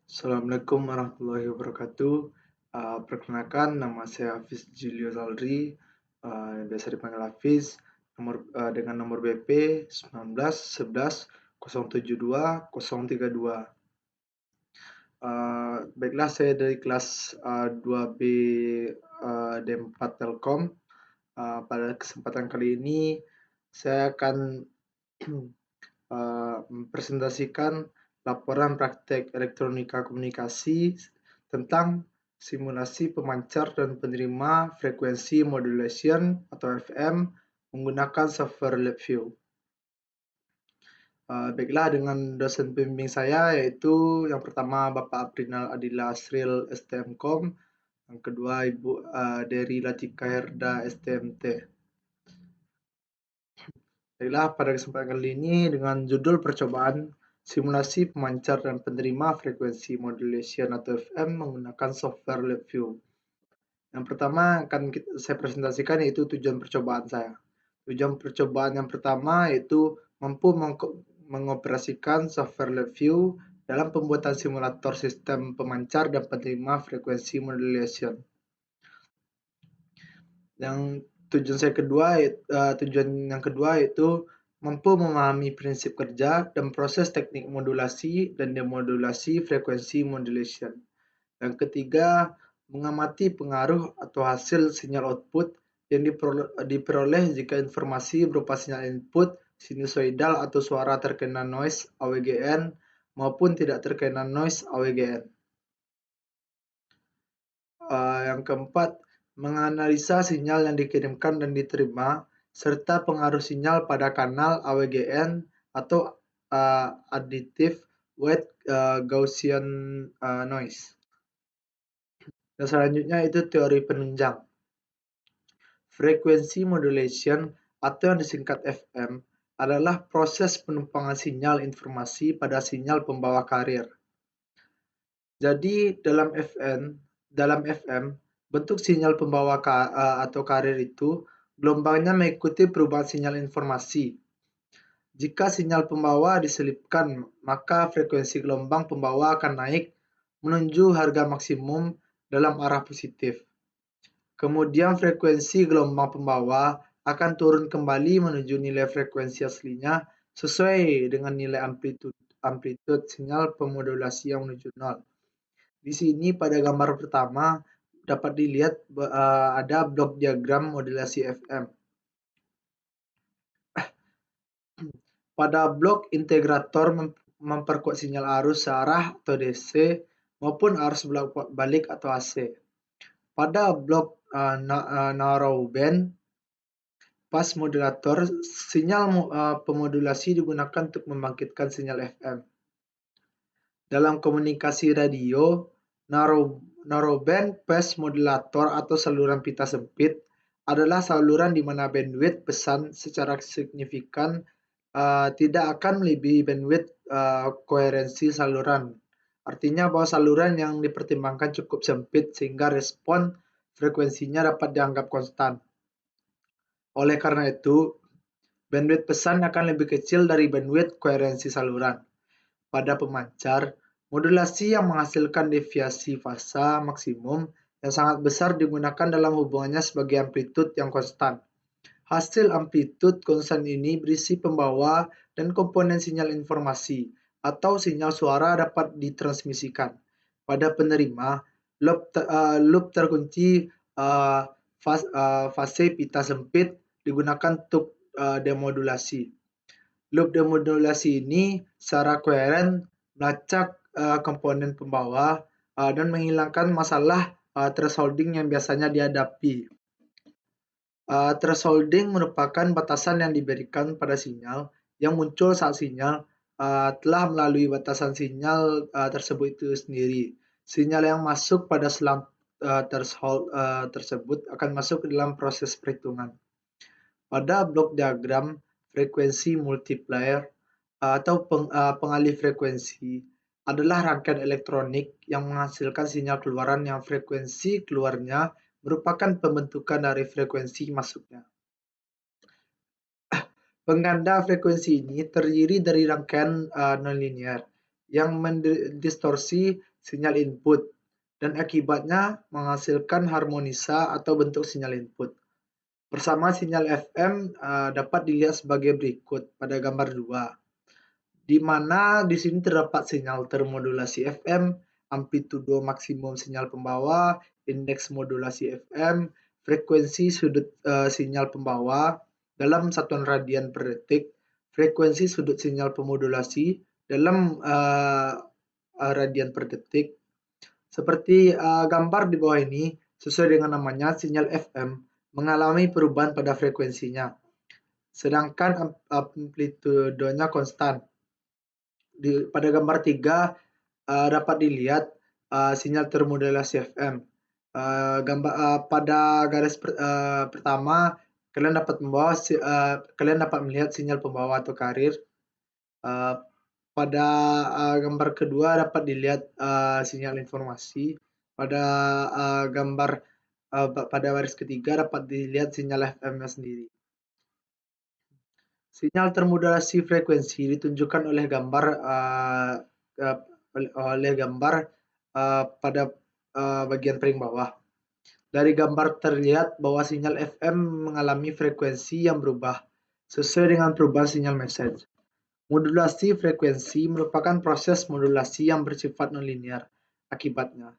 Assalamualaikum warahmatullahi wabarakatuh. Perkenalkan, nama saya Hafiz Julio Salri, biasa dipanggil Hafiz, dengan nomor BP 19 11 072 032. Baiklah, saya dari kelas 2B D4 Telkom. Pada kesempatan kali ini, saya akan mempresentasikan laporan praktek elektronika komunikasi tentang simulasi pemancar dan penerima frekuensi modulation atau FM menggunakan software LabVIEW. Baiklah, dengan dosen pembimbing saya yaitu yang pertama Bapak Aprinal Adila Asril STMkom, yang kedua Ibu Dery Latika Herda STMT. Baiklah, pada kesempatan kali ini dengan judul percobaan simulasi pemancar dan penerima frekuensi modulation atau FM menggunakan software LabVIEW. Yang pertama akan saya presentasikan yaitu tujuan percobaan saya. Tujuan percobaan yang pertama yaitu mampu mengoperasikan software LabVIEW dalam pembuatan simulator sistem pemancar dan penerima frekuensi modulation. Tujuan yang kedua yaitu mampu memahami prinsip kerja dan proses teknik modulasi dan demodulasi frekuensi modulation. Yang ketiga, mengamati pengaruh atau hasil sinyal output yang diperoleh jika informasi berupa sinyal input sinusoidal atau suara terkena noise AWGN maupun tidak terkena noise AWGN. Yang keempat, menganalisa sinyal yang dikirimkan dan diterima, serta pengaruh sinyal pada kanal AWGN atau additive weight Gaussian noise. Dan selanjutnya itu teori penunjang. Frekuensi modulation atau yang disingkat FM adalah proses penumpangan sinyal informasi pada sinyal pembawa carrier. Jadi dalam FM, bentuk sinyal pembawa atau carrier itu gelombangnya mengikuti perubahan sinyal informasi. Jika sinyal pembawa diselipkan, maka frekuensi gelombang pembawa akan naik menuju harga maksimum dalam arah positif. Kemudian frekuensi gelombang pembawa akan turun kembali menuju nilai frekuensi aslinya sesuai dengan nilai amplitude sinyal pemodulasi yang menuju nol. Di sini pada gambar pertama dapat dilihat ada blok diagram modulasi FM. Pada blok integrator memperkuat sinyal arus searah atau DC maupun arus bolak-balik atau AC. Pada blok narrowband pas modulator, sinyal pemodulasi digunakan untuk membangkitkan sinyal FM. Dalam komunikasi radio, narrowband pass modulator atau saluran pita sempit adalah saluran di mana bandwidth pesan secara signifikan tidak akan melebihi bandwidth koherensi saluran. Artinya bahwa saluran yang dipertimbangkan cukup sempit sehingga respon frekuensinya dapat dianggap konstan. Oleh karena itu, bandwidth pesan akan lebih kecil dari bandwidth koherensi saluran. Pada pemancar, modulasi yang menghasilkan deviasi fasa maksimum yang sangat besar digunakan dalam hubungannya sebagai amplitude yang konstan. Hasil amplitude konstan ini berisi pembawa dan komponen sinyal informasi atau sinyal suara dapat ditransmisikan. Pada penerima, loop terkunci fase pita sempit digunakan untuk demodulasi. Loop demodulasi ini secara koheren melacak komponen pembawa dan menghilangkan masalah thresholding yang biasanya dihadapi. Thresholding merupakan batasan yang diberikan pada sinyal yang muncul saat sinyal telah melalui batasan sinyal tersebut itu sendiri. Sinyal yang masuk pada selang threshold tersebut akan masuk ke dalam proses perhitungan. Pada blok diagram frekuensi multiplier atau pengalih frekuensi adalah rangkaian elektronik yang menghasilkan sinyal keluaran yang frekuensi keluarnya merupakan pembentukan dari frekuensi masuknya. Pengganda frekuensi ini terdiri dari rangkaian nonlinear, yang mendistorsi sinyal input dan akibatnya menghasilkan harmonisa atau bentuk sinyal input. Bersama sinyal FM dapat dilihat sebagai berikut pada gambar 2, di mana di sini terdapat sinyal termodulasi FM, amplitudo maksimum sinyal pembawa, indeks modulasi FM, frekuensi sudut sinyal pembawa dalam satuan radian per detik, frekuensi sudut sinyal pemodulasi dalam radian per detik. Seperti gambar di bawah ini, sesuai dengan namanya, sinyal FM mengalami perubahan pada frekuensinya, sedangkan amplitudenya konstan. Pada gambar 3 dapat dilihat sinyal termodulasi FM. Pada garis pertama kalian dapat melihat sinyal pembawa atau karir. Pada gambar kedua dapat dilihat sinyal informasi. Pada pada baris ketiga dapat dilihat sinyal FM-nya sendiri. Sinyal termodulasi frekuensi ditunjukkan oleh gambar pada bagian paling bawah. Dari gambar terlihat bahwa sinyal FM mengalami frekuensi yang berubah sesuai dengan perubahan sinyal message. Modulasi frekuensi merupakan proses modulasi yang bersifat nonlinear. Akibatnya,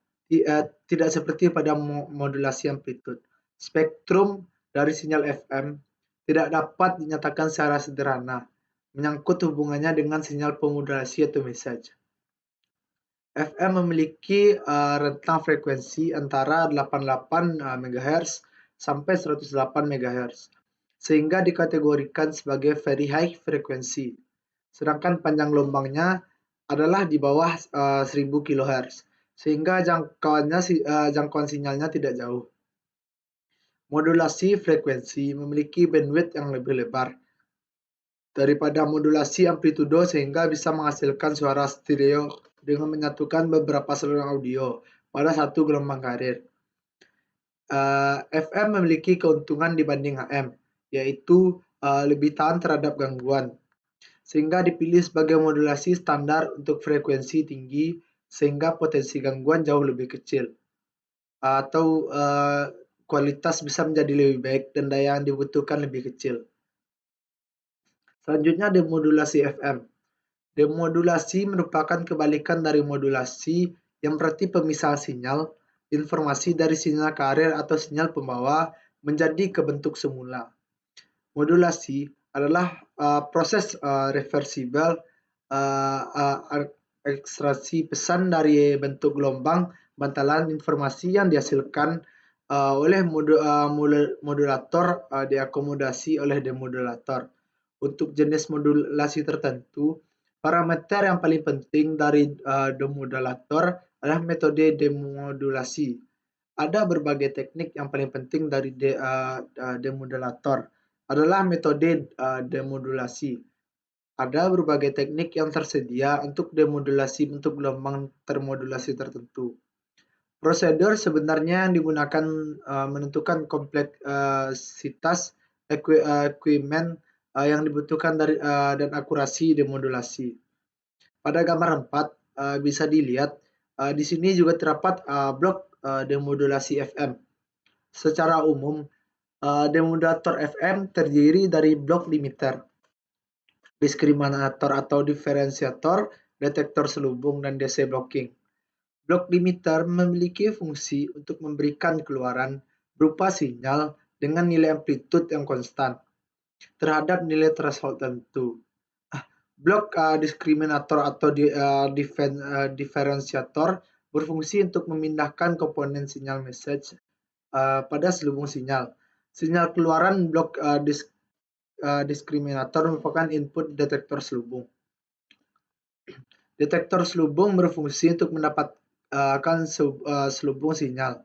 tidak seperti pada modulasi amplitude. Spektrum dari sinyal FM tidak dapat dinyatakan secara sederhana, menyangkut hubungannya dengan sinyal pemodulasi atau message. FM memiliki rentang frekuensi antara 88 MHz sampai 108 MHz, sehingga dikategorikan sebagai very high frequency. Sedangkan panjang gelombangnya adalah di bawah 1000 kHz, sehingga jangkauan sinyalnya tidak jauh. Modulasi frekuensi memiliki bandwidth yang lebih lebar daripada modulasi amplitudo sehingga bisa menghasilkan suara stereo dengan menyatukan beberapa saluran audio pada satu gelombang karir. FM memiliki keuntungan dibanding AM, yaitu lebih tahan terhadap gangguan, sehingga dipilih sebagai modulasi standar untuk frekuensi tinggi sehingga potensi gangguan jauh lebih kecil, atau kualitas bisa menjadi lebih baik dan daya yang dibutuhkan lebih kecil. Selanjutnya, demodulasi FM. Demodulasi merupakan kebalikan dari modulasi, yang berarti pemisahan sinyal informasi dari sinyal karir atau sinyal pembawa menjadi ke bentuk semula. Modulasi adalah proses reversibel ekstraksi pesan dari bentuk gelombang bantalan informasi yang dihasilkan oleh modulator diakomodasi oleh demodulator. Untuk jenis modulasi tertentu, parameter yang paling penting dari demodulator adalah metode demodulasi. Ada berbagai teknik. Yang paling penting dari demodulator adalah metode demodulasi. Ada berbagai teknik yang tersedia untuk demodulasi bentuk gelombang termodulasi tertentu. Prosedur sebenarnya yang digunakan menentukan kompleksitas ekuimen yang dibutuhkan dan akurasi demodulasi. Pada gambar 4 bisa dilihat di sini juga terdapat blok demodulasi FM. Secara umum, demodulator FM terdiri dari blok limiter, diskriminator atau diferensiator, detektor selubung, dan DC blocking. Blok limiter memiliki fungsi untuk memberikan keluaran berupa sinyal dengan nilai amplitude yang konstan terhadap nilai threshold tertentu. Blok diskriminator atau diferensiator berfungsi untuk memindahkan komponen sinyal message pada selubung sinyal. Sinyal keluaran blok diskriminator merupakan input detektor selubung. Detektor selubung berfungsi untuk mendapatkan selubung sinyal.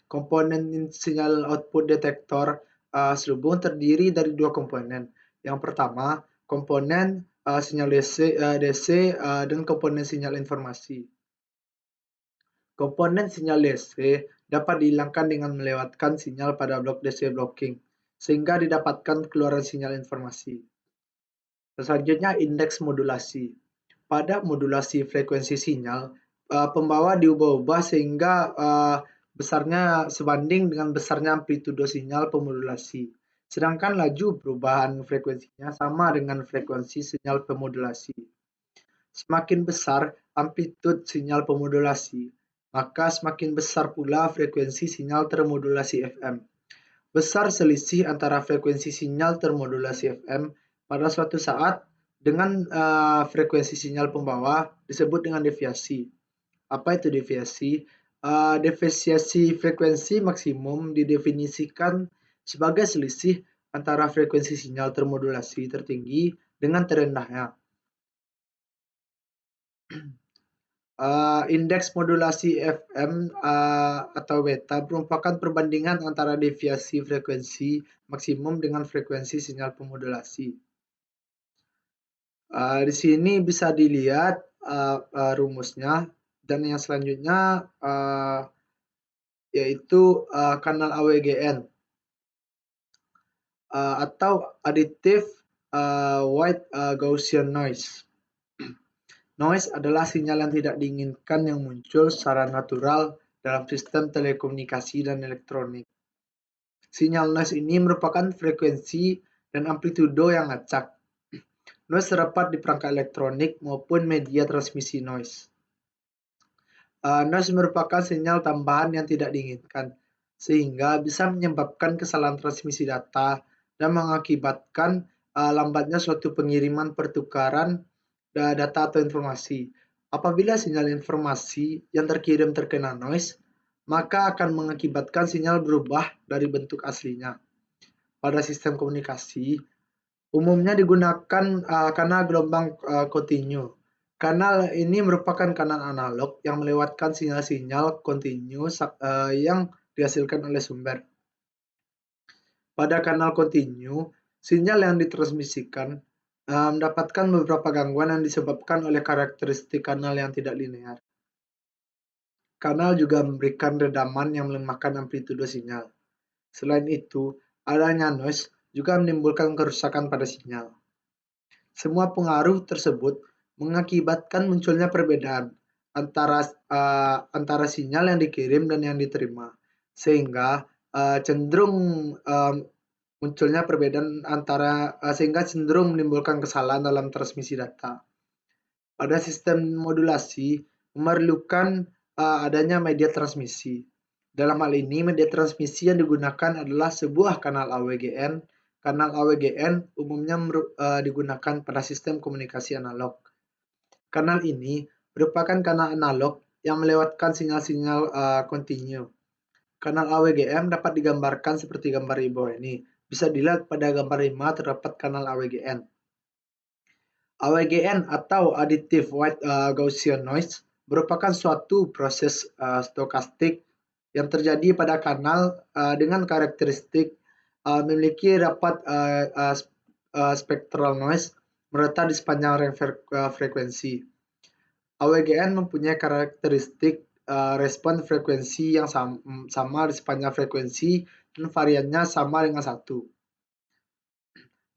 Komponen sinyal output detektor selubung terdiri dari dua komponen. Yang pertama, komponen sinyal DC dan komponen sinyal informasi. Komponen sinyal DC dapat dihilangkan dengan melewatkan sinyal pada blok DC blocking, sehingga didapatkan keluaran sinyal informasi. Selanjutnya, indeks modulasi. pada modulasi frekuensi sinyal, pembawa diubah-ubah sehingga besarnya sebanding dengan besarnya amplitudo sinyal pemodulasi. Sedangkan laju perubahan frekuensinya sama dengan frekuensi sinyal pemodulasi. Semakin besar amplitude sinyal pemodulasi, maka semakin besar pula frekuensi sinyal termodulasi FM. Besar selisih antara frekuensi sinyal termodulasi FM pada suatu saat dengan frekuensi sinyal pembawa disebut dengan deviasi. Apa itu deviasi? Deviasi frekuensi maksimum didefinisikan sebagai selisih antara frekuensi sinyal termodulasi tertinggi dengan terendahnya. Indeks modulasi FM atau beta merupakan perbandingan antara deviasi frekuensi maksimum dengan frekuensi sinyal pemodulasi. Di sini bisa dilihat rumusnya, dan yang selanjutnya yaitu kanal AWGN atau Additive White Gaussian Noise. Noise adalah sinyal yang tidak diinginkan yang muncul secara natural dalam sistem telekomunikasi dan elektronik. Sinyal noise ini merupakan frekuensi dan amplitudo yang acak. Noise terdapat di perangkat elektronik maupun media transmisi noise. Noise merupakan sinyal tambahan yang tidak diinginkan, sehingga bisa menyebabkan kesalahan transmisi data dan mengakibatkan lambatnya suatu pengiriman pertukaran data atau informasi. Apabila sinyal informasi yang terkirim terkena noise, maka akan mengakibatkan sinyal berubah dari bentuk aslinya. Pada sistem komunikasi, umumnya digunakan kanal gelombang kontinu. Kanal ini merupakan kanal analog yang melewatkan sinyal-sinyal kontinu yang dihasilkan oleh sumber. Pada kanal kontinu, sinyal yang ditransmisikan mendapatkan beberapa gangguan yang disebabkan oleh karakteristik kanal yang tidak linear. Kanal juga memberikan redaman yang melemahkan amplitudo sinyal. Selain itu, adanya noise juga menimbulkan kerusakan pada sinyal. Semua pengaruh tersebut mengakibatkan munculnya perbedaan antara sinyal yang dikirim dan yang diterima, sehingga cenderung munculnya perbedaan sehingga cenderung menimbulkan kesalahan dalam transmisi data. Pada sistem modulasi memerlukan adanya media transmisi. Dalam hal ini, media transmisi yang digunakan adalah sebuah kanal AWGN. Kanal AWGN umumnya digunakan pada sistem komunikasi analog. Kanal ini merupakan kanal analog yang melewatkan sinyal-sinyal kontinu. Kanal AWGN dapat digambarkan seperti gambar di bawah ini. Bisa dilihat pada gambar 5 terdapat kanal AWGN. AWGN atau Additive White Gaussian Noise merupakan suatu proses stokastik yang terjadi pada kanal dengan karakteristik memiliki rapat spectral noise merata di sepanjang rang frekuensi. AWGN mempunyai karakteristik respon frekuensi yang sama di sepanjang frekuensi dan variannya sama dengan 1.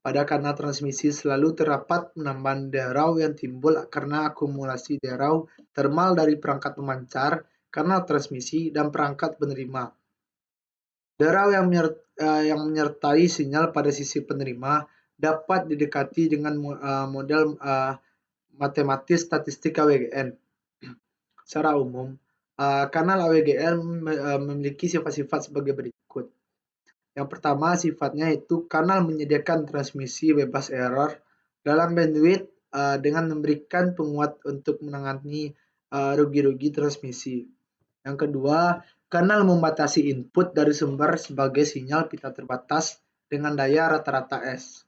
Pada kanal transmisi selalu terdapat penambahan derau yang timbul karena akumulasi derau termal dari perangkat pemancar, kanal transmisi, dan perangkat penerima. Derau yang menyertai sinyal pada sisi penerima dapat didekati dengan model matematis statistik AWGN. Secara umum, kanal AWGN memiliki sifat-sifat sebagai berikut. Yang pertama, sifatnya itu kanal menyediakan transmisi bebas error dalam bandwidth dengan memberikan penguat untuk menangani rugi-rugi transmisi. Yang kedua, kanal membatasi input dari sumber sebagai sinyal pita terbatas dengan daya rata-rata S.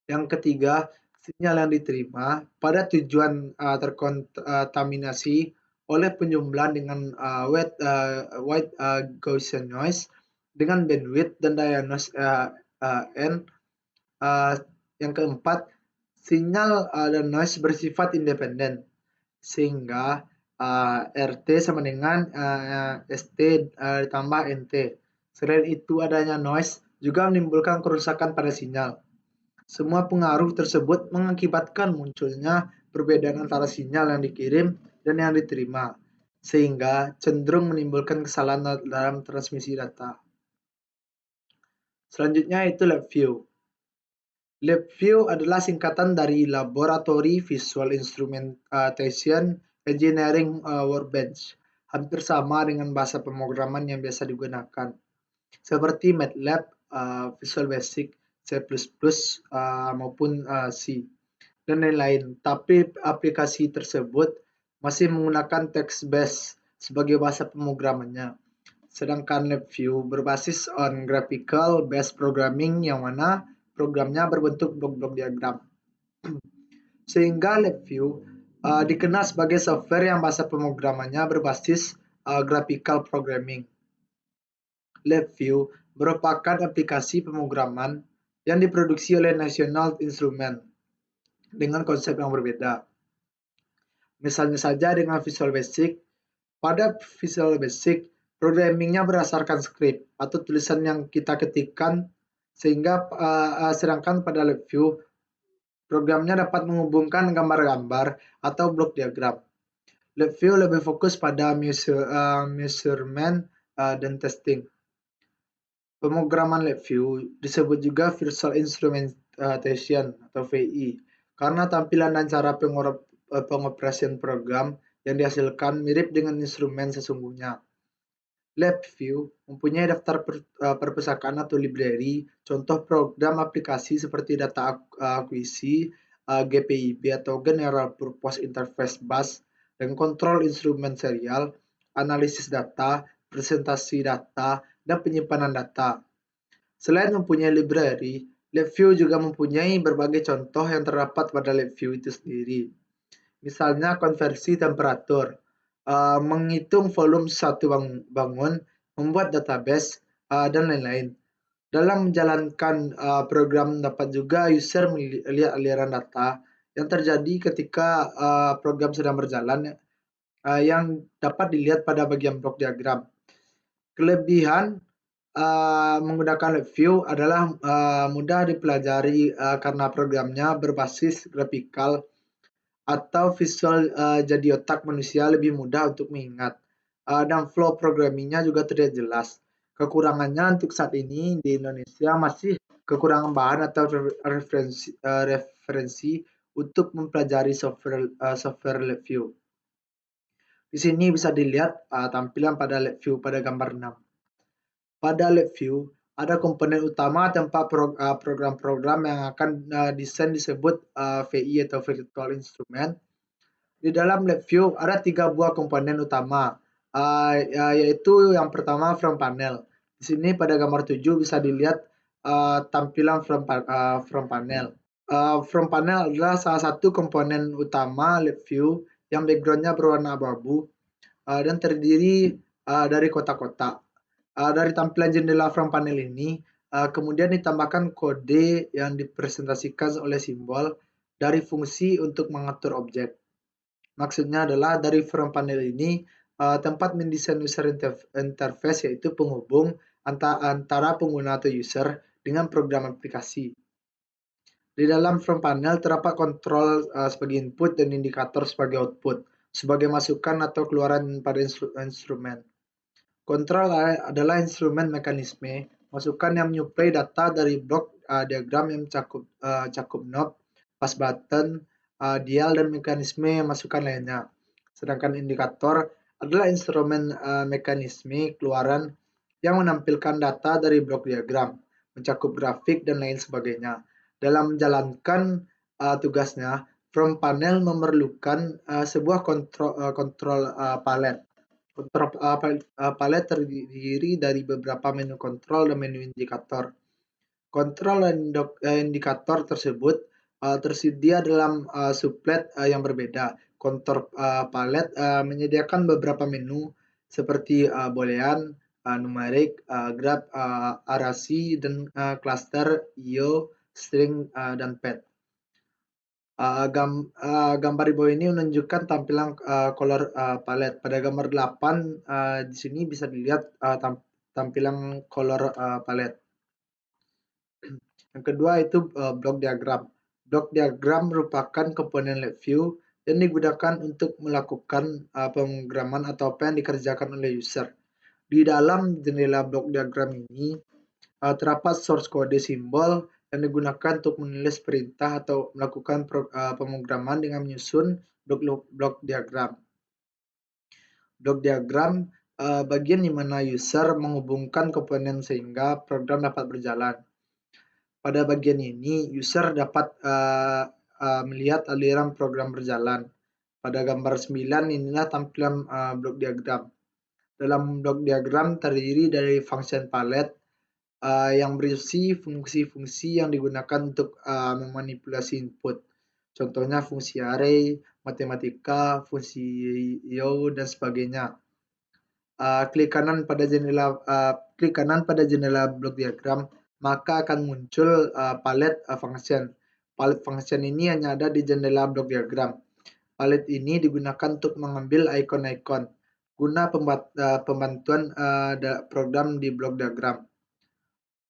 Yang ketiga, sinyal yang diterima pada tujuan terkontaminasi oleh penjumlahan dengan white Gaussian noise dengan bandwidth dan daya noise N. Yang keempat, sinyal dan noise bersifat independen, sehingga RT sama dengan ST ditambah NT. Selain itu, adanya noise juga menimbulkan kerusakan pada sinyal. Semua pengaruh tersebut mengakibatkan munculnya perbedaan antara sinyal yang dikirim dan yang diterima, sehingga cenderung menimbulkan kesalahan dalam transmisi data. Selanjutnya itu LabVIEW. LabVIEW adalah singkatan dari Laboratory Visual Instrumentation Engineering Workbench, hampir sama dengan bahasa pemrograman yang biasa digunakan, seperti MATLAB, Visual Basic, C++, maupun C, dan lain-lain. Tapi aplikasi tersebut masih menggunakan text-based sebagai bahasa pemrogramannya. Sedangkan LabVIEW berbasis on graphical based programming yang mana programnya berbentuk blok-blok diagram. Sehingga LabVIEW dikenal sebagai software yang bahasa pemrogramannya berbasis graphical programming. LabVIEW merupakan aplikasi pemrograman yang diproduksi oleh National Instruments dengan konsep yang berbeda. Misalnya saja dengan Visual Basic. Pada Visual Basic, programmingnya berdasarkan script atau tulisan yang kita ketikkan, sehingga sedangkan pada LabVIEW, programnya dapat menghubungkan gambar-gambar atau blok diagram. LabVIEW lebih fokus pada measurement dan testing. Pemrograman LabVIEW disebut juga Visual Instrumentation atau VI, karena tampilan dan cara pengoperasian program yang dihasilkan mirip dengan instrumen sesungguhnya. LabVIEW mempunyai daftar perpustakaan atau library, contoh program aplikasi seperti data akuisisi, GPIB atau General Purpose Interface Bus, dan kontrol instrumen serial, analisis data, presentasi data, dan penyimpanan data. Selain mempunyai library, LabVIEW juga mempunyai berbagai contoh yang terdapat pada LabVIEW itu sendiri. Misalnya konversi temperatur, menghitung volume suatu bangun, membuat database, dan lain-lain. Dalam menjalankan program dapat juga user melihat aliran data yang terjadi ketika program sedang berjalan, yang dapat dilihat pada bagian blok diagram. Kelebihan menggunakan LabVIEW adalah mudah dipelajari karena programnya berbasis graphical atau visual, jadi otak manusia lebih mudah untuk mengingat, dan flow programmingnya juga terlihat jelas. Kekurangannya untuk saat ini di Indonesia masih kekurangan bahan atau referensi untuk mempelajari software LabVIEW. Di sini bisa dilihat tampilan pada LabVIEW pada gambar 6. Pada LabVIEW ada komponen utama tempat program-program yang akan desain disebut VI atau Virtual Instrument. Di dalam LabVIEW ada 3 buah komponen utama, yaitu yang pertama front panel. Di sini pada gambar 7 bisa dilihat tampilan front panel. Front panel adalah salah satu komponen utama LabVIEW yang backgroundnya berwarna abu-abu dan terdiri dari kotak-kotak. Dari tampilan jendela front panel ini, kemudian ditambahkan kode yang dipresentasikan oleh simbol dari fungsi untuk mengatur objek. Maksudnya adalah dari front panel ini, tempat mendesain user interface, yaitu penghubung antara pengguna atau user dengan program aplikasi. Di dalam front panel terdapat kontrol sebagai input dan indikator sebagai output, sebagai masukan atau keluaran pada instrumen. Kontrol adalah instrumen mekanisme masukan yang menyuplai data dari blok diagram yang cakup knob, pas button, dial, dan mekanisme masukan lainnya. Sedangkan indikator adalah instrumen mekanisme keluaran yang menampilkan data dari blok diagram, mencakup grafik, dan lain sebagainya. Dalam menjalankan tugasnya, front panel memerlukan sebuah kontrol palet. Kontrol palet terdiri dari beberapa menu kontrol dan menu indikator. Kontrol dan indikator tersebut tersedia dalam sublet yang berbeda. Kontrol palet menyediakan beberapa menu seperti boolean, numerik, graph, arasi, dan cluster, IO, string, dan pad. Gambar di bawah ini menunjukkan tampilan color palette. Pada gambar 8 di sini bisa dilihat tampilan color palette. Yang kedua itu blok diagram. Blok diagram merupakan komponen LabVIEW dan digunakan untuk melakukan pemrograman atau apa yang dikerjakan oleh user. Di dalam jendela blok diagram ini terdapat source kode simbol yang digunakan untuk menulis perintah atau melakukan pemrograman dengan menyusun blok diagram. Blok diagram bagian di mana user menghubungkan komponen sehingga program dapat berjalan. Pada bagian ini, user dapat melihat aliran program berjalan. Pada gambar 9 inilah tampilan blok diagram. Dalam blok diagram terdiri dari function palette yang berisi fungsi-fungsi yang digunakan untuk memanipulasi input. Contohnya fungsi array, matematika, fungsi IO, dan sebagainya. Klik kanan pada jendela blok diagram, maka akan muncul palet function. Palet function ini hanya ada di jendela blok diagram. Palet ini digunakan untuk mengambil ikon-ikon guna pembantuan program di blok diagram.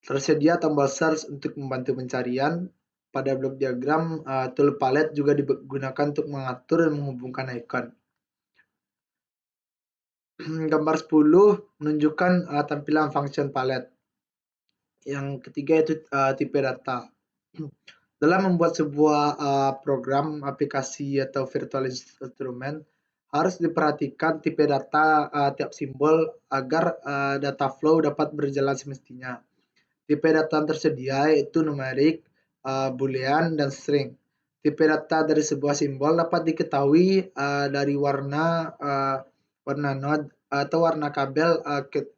Tersedia tombol search untuk membantu pencarian. Pada blok diagram, tool palette juga digunakan untuk mengatur dan menghubungkan ikon. Gambar 10 menunjukkan tampilan function palette. Yang ketiga itu tipe data. Dalam membuat sebuah program, aplikasi, atau virtual instrument, harus diperhatikan tipe data tiap simbol agar data flow dapat berjalan semestinya. Tipe data yang tersedia yaitu numerik, boolean, dan string. Tipe data dari sebuah simbol dapat diketahui dari warna node atau warna kabel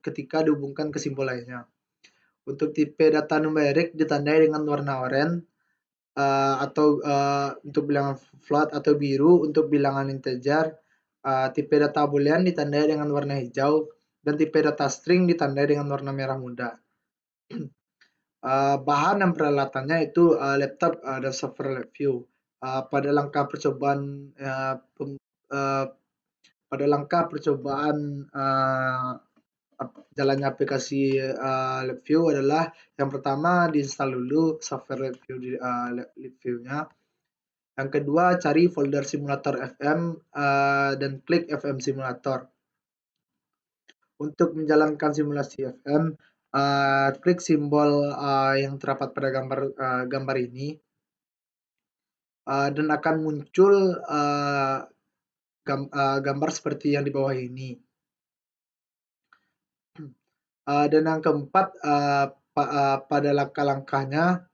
ketika dihubungkan ke simbol lainnya. Untuk tipe data numerik ditandai dengan warna oranye atau untuk bilangan float atau biru untuk bilangan integer. Tipe data boolean ditandai dengan warna hijau dan tipe data string ditandai dengan warna merah muda. Bahan dan peralatannya itu laptop dan software review. Pada langkah percobaan jalannya aplikasi LabVIEW adalah yang pertama diinstal dulu software LabVIEW-nya. Yang kedua cari folder simulator FM dan klik FM simulator. Untuk menjalankan simulasi FM, klik simbol yang terdapat pada gambar ini dan akan muncul gambar seperti yang di bawah ini. Dan yang keempat, pada langkah-langkahnya,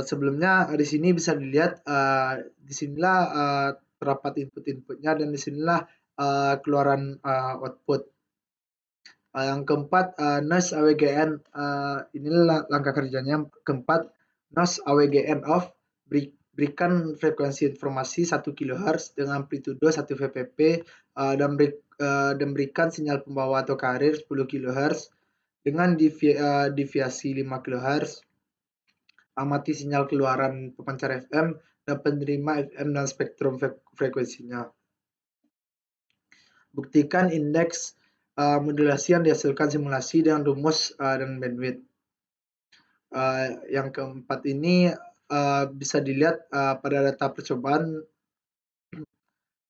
sebelumnya di sini bisa dilihat, disinilah terdapat input-inputnya dan disinilah keluaran output. Yang keempat, noise AWGN, inilah langkah kerjanya. Yang keempat, noise AWGN off, berikan frekuensi informasi 1 kHz dengan amplitudo 1 VPP dan berikan sinyal pembawa atau karir 10 kHz dengan deviasi 5 kHz. Amati sinyal keluaran pemancar FM dan penerima FM dan spektrum frekuensinya. Buktikan indeks modulasi yang dihasilkan simulasi dengan rumus dan bandwidth. Yang keempat ini bisa dilihat pada data percobaan.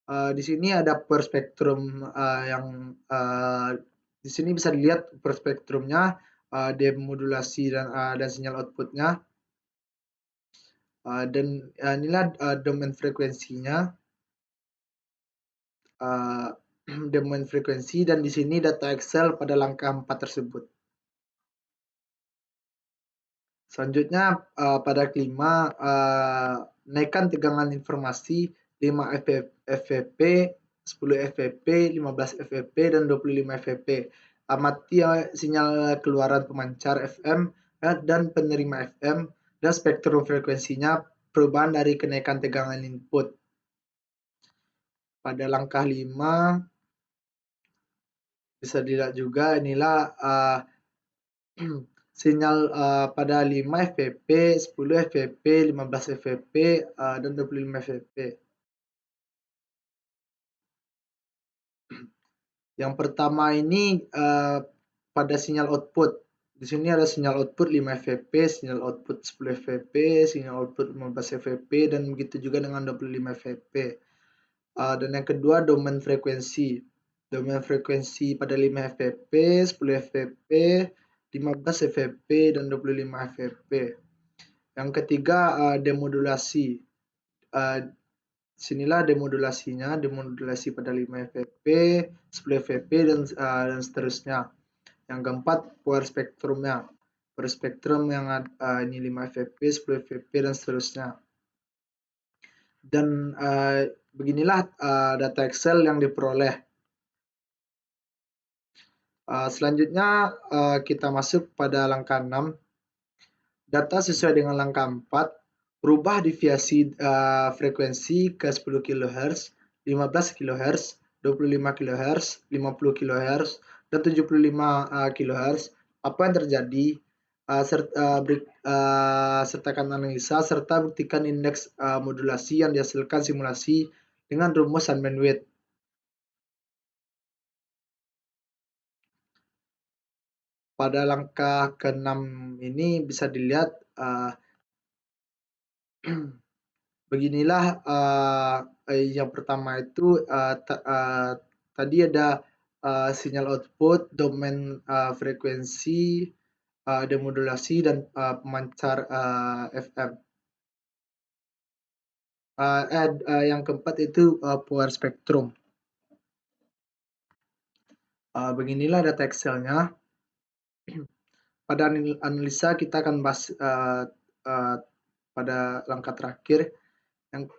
Di sini ada per spektrum yang di sini bisa dilihat per spektrumnya, demodulasi dan sinyal outputnya. Dan inilah domain frekuensinya, domain frekuensi, dan di sini data Excel pada langkah 4 tersebut. Selanjutnya pada kelima, naikkan tegangan informasi 5 FVP, 10 FVP, 15 FVP, dan 25 FVP. Amati sinyal keluaran pemancar FM dan penerima FM dan spektrum frekuensinya, perubahan dari kenaikan tegangan input. Pada langkah 5 bisa dilihat juga inilah sinyal pada 5 FVP, 10 FVP, 15 FVP, dan 25 FVP. Yang pertama ini pada sinyal output. Di sini ada sinyal output 5 fp, sinyal output 10 fp, sinyal output 15 fp, dan begitu juga dengan 25 fp. Dan yang kedua domain frekuensi. Domain frekuensi pada 5 fp, 10 fp, 15 fp, dan 25 fp. Yang ketiga demodulasi. Sinilah demodulasinya, demodulasi pada 5 fp, 10 fp, dan seterusnya. Yang keempat power spektrumnya. Power spektrum yang ini 5 fp, 10 fp, dan seterusnya. Dan beginilah data Excel yang diperoleh. Selanjutnya kita masuk pada langkah 6. Data sesuai dengan langkah 4, berubah deviasi frekuensi ke 10 kHz, 15 kHz, 25 kHz, 50 kHz, dan 75 kHz. Apa yang terjadi? Sertakan analisa serta buktikan indeks modulasi yang dihasilkan simulasi dengan rumus dan bandwidth. Pada langkah ke-6 ini bisa dilihat beginilah yang pertama itu tadi ada sinyal output, domain frekuensi, demodulasi, dan pemancar FM. Yang keempat itu power spectrum. Beginilah data Excel-nya. Pada analisa kita akan bahas pada langkah terakhir. Yang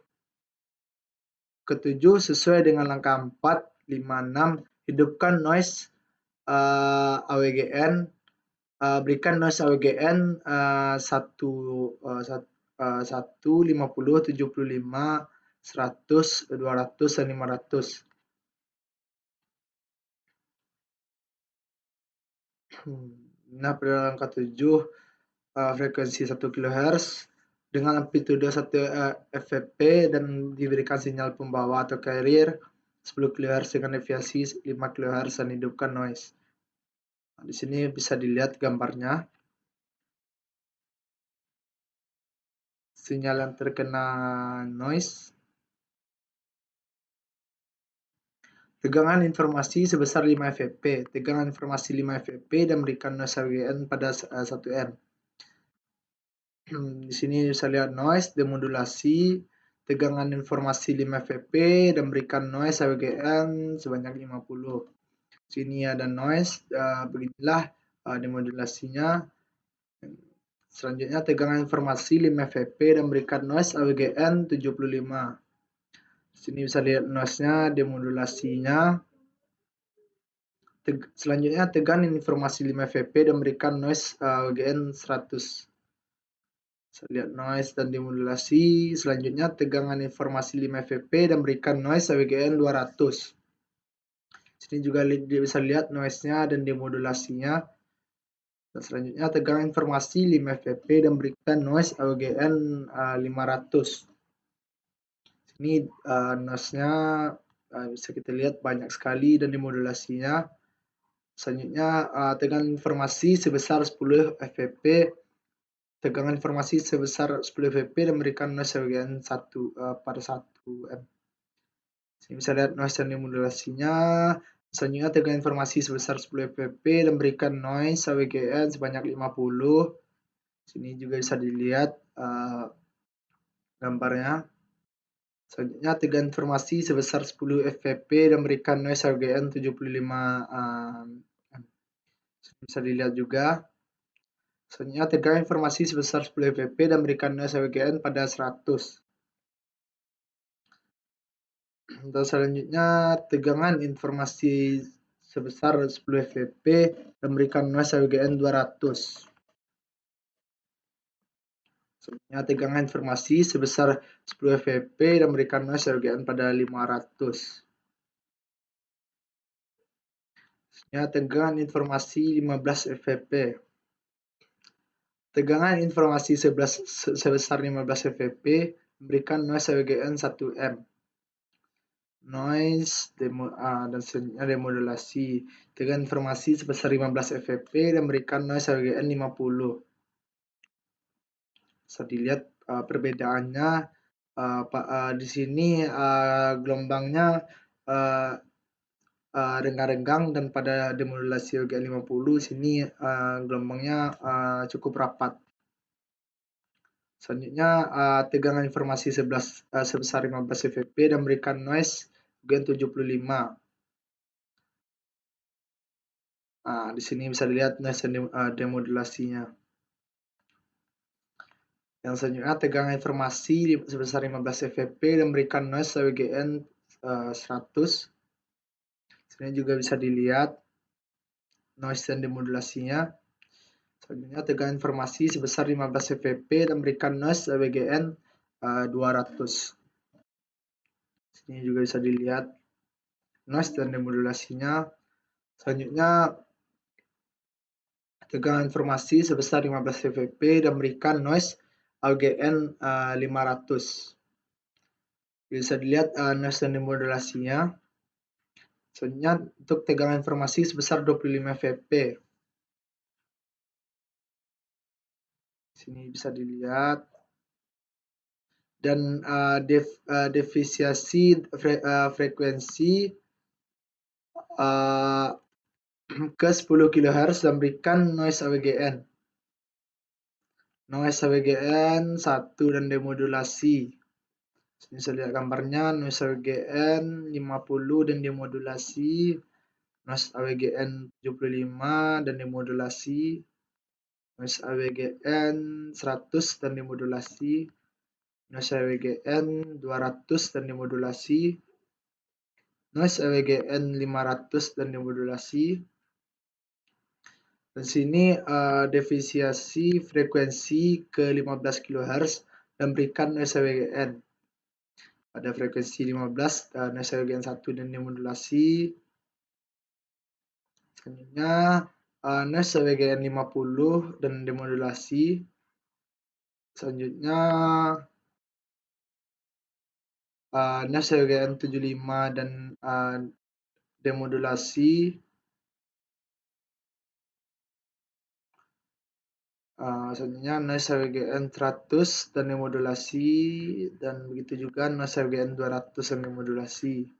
ketujuh, sesuai dengan langkah 4, 5, 6, hidupkan noise AWGN, berikan noise AWGN 1, 50, 75, 100, 200, dan 500. Nah, pada langkah 7, frekuensi 1 kHz dengan amplitude 1 fp dan diberikan sinyal pembawa atau carrier 10 kHz dengan deviasi 5 kHz dan hidupkan noise. Nah, di sini bisa dilihat gambarnya. Sinyal yang terkena noise. Tegangan informasi sebesar 5 fp. Tegangan informasi 5 fp dan berikan noise AWGN pada 1 M. Di sini bisa lihat noise, demodulasi, tegangan informasi 5 fp dan berikan noise AWGN sebanyak 50. Sini ada noise, beginilah demodulasinya. Selanjutnya tegangan informasi 5 fp dan berikan noise AWGN 75. Sini bisa lihat noise-nya, demodulasinya. Selanjutnya tegangan informasi 5 fp dan berikan noise AWGN 100. Saya lihat noise dan demodulasi. Selanjutnya tegangan informasi 5 fp dan berikan noise AWGN 200. Sini juga bisa lihat noise-nya dan demodulasinya. Dan selanjutnya tegangan informasi 5 fp dan berikan noise AWGN 500. Sini noise-nya bisa kita lihat banyak sekali dan demodulasinya. Selanjutnya tegangan informasi sebesar 10 fp. Tegangan informasi sebesar 10 fp dan memberikan noise AWGN 1 pada 1 M. Sini bisa lihat noise dan demodulasinya. Selanjutnya tegangan informasi sebesar 10 fp dan memberikan noise AWGN sebanyak 50. Sini juga bisa dilihat gambarnya. Selanjutnya tegangan informasi sebesar 10 fp dan memberikan noise AWGN 75 M. Bisa dilihat juga. Selanjutnya tegangan informasi sebesar 10 fp dan berikan noise AWGN pada 100. Dan selanjutnya tegangan informasi sebesar 10 fp dan berikan noise AWGN 200. Selanjutnya tegangan informasi sebesar 10 fp dan berikan noise AWGN pada 500. Selanjutnya tegangan informasi 15 fp. Tegangan informasi sebesar 15 fp memberikan noise AWGN 1 M. noise, dan selanjutnya demodulasi. Dengan informasi sebesar 15 fp dan berikan noise LGN 50. Bisa dilihat perbedaannya. Di sini gelombangnya renggang-renggang, dan pada demodulasi LGN 50 sini gelombangnya cukup rapat. Selanjutnya tegangan informasi sebesar 15 fp dan berikan noise LGN 75. Di sini bisa dilihat noise demodulasinya. Yang selanjutnya tegangan informasi sebesar 15 fp dan berikan noise LGN 100. Sini juga bisa dilihat noise dan demodulasinya. Selanjutnya tegangan informasi sebesar 15 fp dan berikan noise WGN 200. Sini juga bisa dilihat noise dan demodulasinya. Selanjutnya tegangan informasi sebesar 15 fp dan berikan noise LGN 500. Bisa dilihat noise dan demodulasinya. Selanjutnya untuk tegangan informasi sebesar 25 fp. Sini bisa dilihat. Dan defisiasi frekuensi ke 10 kHz dan berikan noise AWGN. Noise AWGN 1 dan demodulasi. Ini saya lihat gambarnya, noise AWGN 50 dan demodulasi. Noise AWGN 75 dan demodulasi. Noise AWGN 100 dan demodulasi. Noise AWGN 200 dan demodulasi. Noise AWGN 500 dan demodulasi. Dan sini defisiasi frekuensi ke 15 kHz dan berikan noise AWGN. Pada frekuensi 15 noise AWGN 1 dan demodulasi. Selanjutnya noise AWGN 50 dan demodulasi. Selanjutnya noise AWGN 75 dan demodulasi. Selanjutnya noise AWGN 100 dan demodulasi, dan begitu juga noise AWGN 200 dan demodulasi.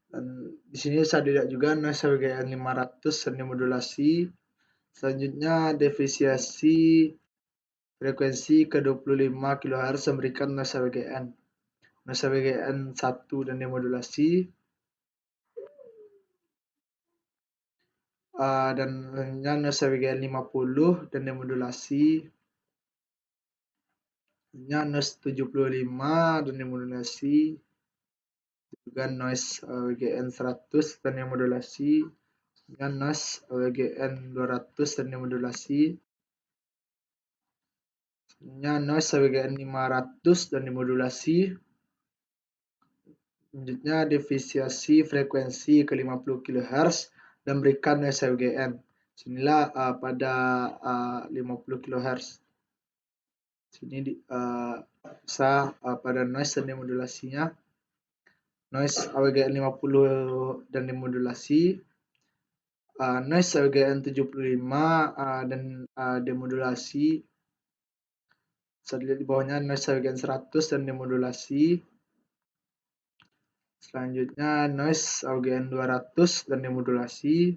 Dan di sini saya dilihat juga noise AWGN 500 dan demodulasi. Selanjutnya defisiasi frekuensi ke 25 kHz memberikan noise AWGN. Noise AWGN 1 dan demodulasi. Dan selanjutnya noise AWGN 50 dan demodulasi. Noise 75 dan demodulasi, juga noise WGN 100 dan demodulasi, dengan noise WGN 200 dan demodulasi, noise WGN 500 dan demodulasi. Selanjutnya defisiasi frekuensi ke 50 kHz dan berikan noise WGN. Sinilah pada 50 kHz. Sini bisa pada noise dan demodulasinya. Noise AWGN 50 dan demodulasi. Noise AWGN 75 dan demodulasi. Bisa dilihat di bawahnya noise AWGN 100 dan demodulasi. Selanjutnya noise AWGN 200 dan demodulasi.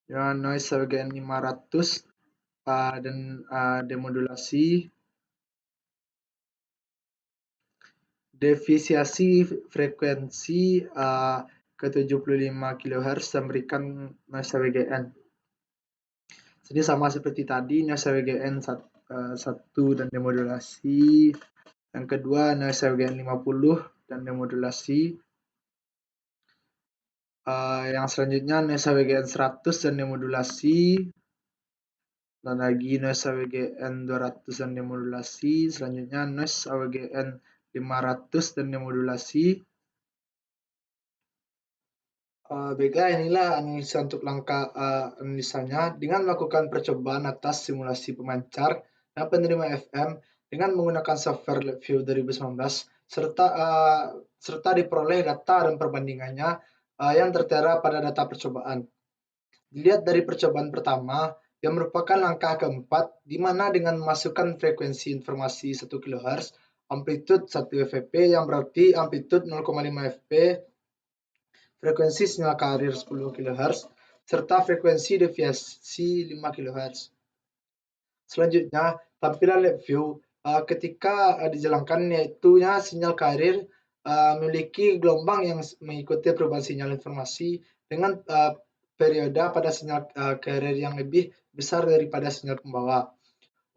Ya, noise AWGN 500 dan demodulasi. Defisiasi frekuensi ke 75 kHz dan berikan noise AWGN. Ini sama seperti tadi, noise AWGN 1 dan demodulasi. Yang kedua noise AWGN 50 dan demodulasi. Yang selanjutnya noise AWGN 100 dan demodulasi. Dan lagi noise AWGN 200 dan demodulasi. Selanjutnya noise AWGN 500 dan demodulasi. Baiklah, inilah analisa untuk langkah analisanya. Dengan melakukan percobaan atas simulasi pemancar dan penerima FM dengan menggunakan software LabVIEW 2019, serta diperoleh data dan perbandingannya yang tertera pada data percobaan. Dilihat dari percobaan pertama, yang merupakan langkah keempat, di mana dengan memasukkan frekuensi informasi 1 kHz, amplitude 1 fp yang berarti amplitude 0,5 fp, frekuensi sinyal carrier 10 kHz, serta frekuensi deviasi 5 kHz. Selanjutnya, tampilan lab view ketika dijalankan yaitu sinyal carrier memiliki gelombang yang mengikuti perubahan sinyal informasi dengan periode pada sinyal carrier yang lebih besar daripada sinyal pembawa.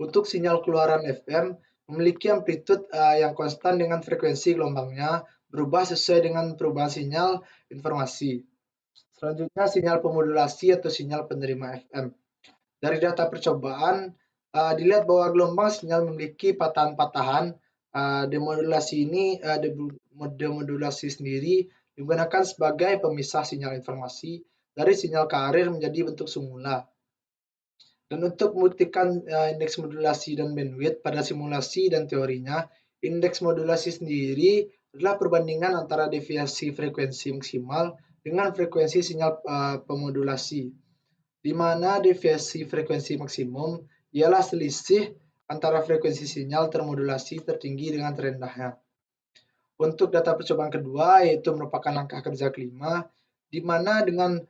Untuk sinyal keluaran FM memiliki amplitude yang konstan dengan frekuensi gelombangnya berubah sesuai dengan perubahan sinyal informasi. Selanjutnya sinyal pemodulasi atau sinyal penerima FM. Dari data percobaan dilihat bahwa gelombang sinyal memiliki patahan-patahan. Demodulasi ini demodulasi sendiri digunakan sebagai pemisah sinyal informasi dari sinyal carrier menjadi bentuk semula. Dan untuk membuktikan indeks modulasi dan bandwidth pada simulasi dan teorinya, indeks modulasi sendiri adalah perbandingan antara deviasi frekuensi maksimal dengan frekuensi sinyal pemodulasi, di mana deviasi frekuensi maksimum ialah selisih antara frekuensi sinyal termodulasi tertinggi dengan terendahnya. Untuk data percobaan kedua, yaitu merupakan langkah kerja kelima, di mana dengan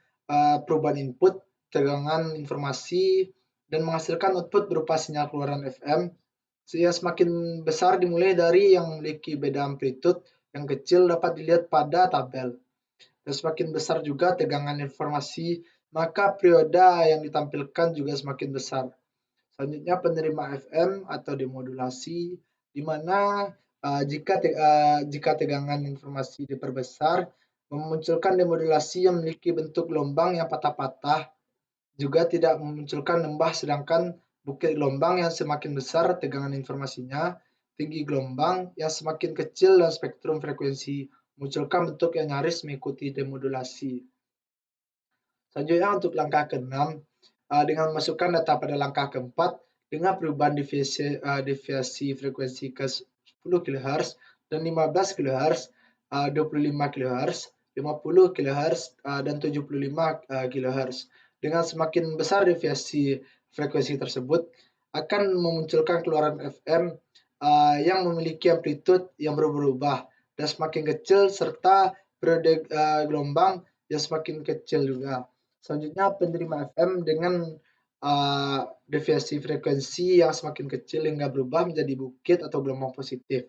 perubahan input, tegangan informasi, dan menghasilkan output berupa sinyal keluaran FM, yang semakin besar dimulai dari yang memiliki beda amplitude yang kecil dapat dilihat pada tabel. Dan semakin besar juga tegangan informasi, maka periode yang ditampilkan juga semakin besar. Selanjutnya penerima FM atau demodulasi, di mana jika tegangan informasi diperbesar, memunculkan demodulasi yang memiliki bentuk gelombang yang patah-patah, juga tidak memunculkan lembah, sedangkan bukit gelombang yang semakin besar tegangan informasinya, tinggi gelombang yang semakin kecil dan spektrum frekuensi memunculkan bentuk yang nyaris mengikuti demodulasi. Selanjutnya untuk langkah ke-6, dengan memasukkan data pada langkah keempat dengan perubahan deviasi frekuensi ke 10 kHz dan 15 kHz, 25 kHz, 50 kHz, dan 75 kHz. Dengan semakin besar deviasi frekuensi tersebut akan memunculkan keluaran FM yang memiliki amplitude yang berubah-ubah dan semakin kecil serta periode gelombang yang semakin kecil juga. Selanjutnya penerima FM dengan deviasi frekuensi yang semakin kecil hingga berubah menjadi bukit atau gelombang positif.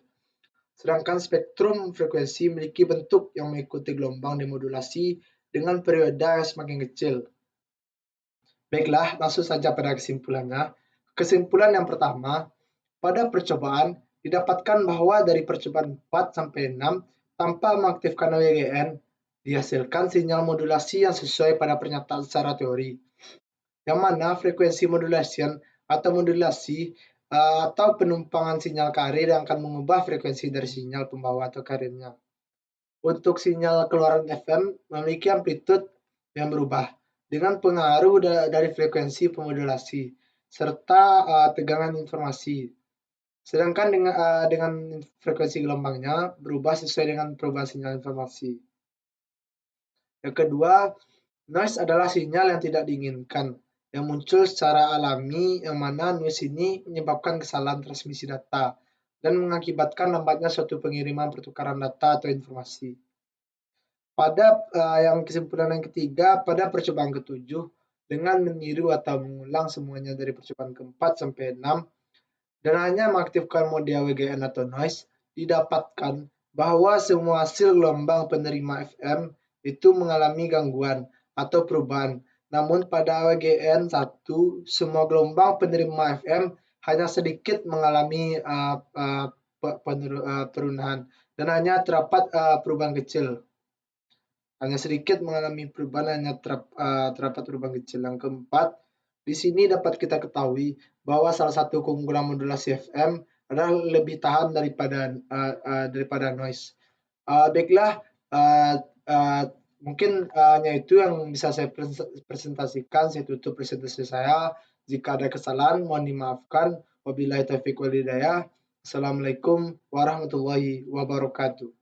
Sedangkan spektrum frekuensi memiliki bentuk yang mengikuti gelombang demodulasi dengan periode yang semakin kecil. Baiklah, langsung saja pada kesimpulannya. Kesimpulan yang pertama, pada percobaan didapatkan bahwa dari percobaan 4 sampai 6 tanpa mengaktifkan WGN dihasilkan sinyal modulasi yang sesuai pada pernyataan secara teori, yang mana frekuensi modulasi atau penumpangan sinyal carrier yang akan mengubah frekuensi dari sinyal pembawa atau carriernya. Untuk sinyal keluaran FM memiliki amplitude yang berubah dengan pengaruh dari frekuensi pemodulasi serta tegangan informasi. Sedangkan dengan frekuensi gelombangnya berubah sesuai dengan perubahan sinyal informasi. Yang kedua, noise adalah sinyal yang tidak diinginkan, yang muncul secara alami, yang mana noise ini menyebabkan kesalahan transmisi data dan mengakibatkan lambatnya suatu pengiriman pertukaran data atau informasi. Pada yang kesimpulan yang ketiga, pada percobaan ketujuh, dengan meniru atau mengulang semuanya dari percobaan keempat sampai 6, dan hanya mengaktifkan mode WGN atau noise, didapatkan bahwa semua hasil gelombang penerima FM itu mengalami gangguan atau perubahan. Namun pada WGN 1, semua gelombang penerima FM hanya sedikit mengalami perubahan dan hanya terdapat perubahan kecil. Hanya sedikit mengalami perubahan, hanya terdapat perubahan kecil. Yang keempat, di sini dapat kita ketahui bahwa salah satu keunggulan modulasi FM adalah lebih tahan daripada noise. Baiklah, mungkin hanya itu yang bisa saya presentasikan. Saya tutup presentasi saya. Jika ada kesalahan, mohon dimaafkan. Wabillahi taufiq wal hidayah. Assalamualaikum warahmatullahi wabarakatuh.